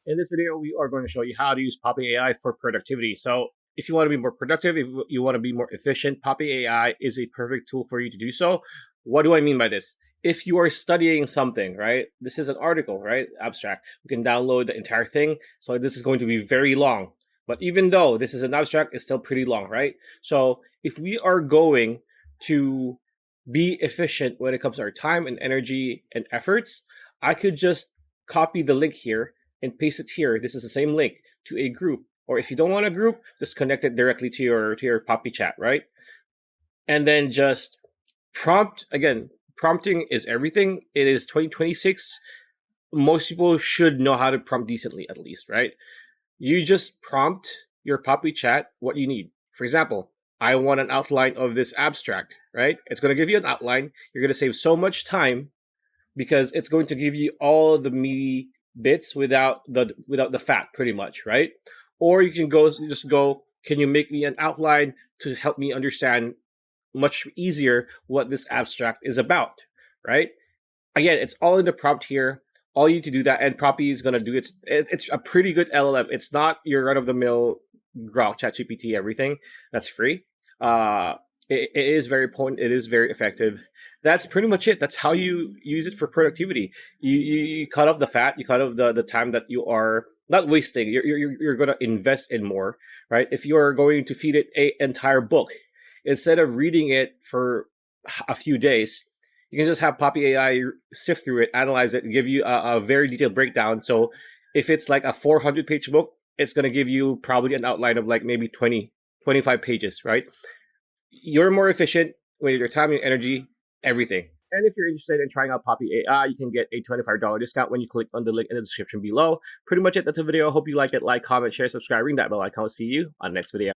In this video, we are going to show you how to use Poppy AI for productivity. So if you want to be more productive, if you want to be more efficient, Poppy AI is a perfect tool for you to do so. What do I mean by this? If you are studying something, right? This is an article, right? Abstract. You can download the entire thing. So this is going to be very long. But even though this is an abstract, it's still pretty long, right? So if we are going to be efficient when it comes to our time and energy and efforts, I could just copy the link here and paste it here. This is the same link to a group. Or if you don't want a group, just connect it directly to your Poppy chat, right? And then just prompt again. Prompting is everything. It is 2026. Most people should know how to prompt decently, at least, right? You just prompt your Poppy chat what you need. For example, I want an outline of this abstract, right? It's going to give you an outline. You're going to save so much time because it's going to give you all the meaty bits without the fat, pretty much, right? Or you can just go, can you make me an outline to help me understand much easier what this abstract is about, right? Again, it's all in the prompt here. All you need to do that, and Poppy is gonna do it's a pretty good LLM. It's not your run of the mill Grok, ChatGPT, everything. That's free. It is very potent. It is very effective. That's pretty much it. That's how you use it for productivity. You cut off the fat. You cut off the time that you are not wasting. You're going to invest in more, right? If you are going to feed it an entire book, instead of reading it for a few days, you can just have Poppy AI sift through it, analyze it, and give you a very detailed breakdown. So if it's like a 400-page book, it's going to give you probably an outline of like maybe 25 pages, right? You're more efficient with your time and energy, everything. And if you're interested in trying out Poppy AI, you can get a $25 discount when you click on the link in the description below. Pretty much it. That's the video. I hope you like it. Like, comment, share, subscribe, ring that bell icon. I'll see you on the next video.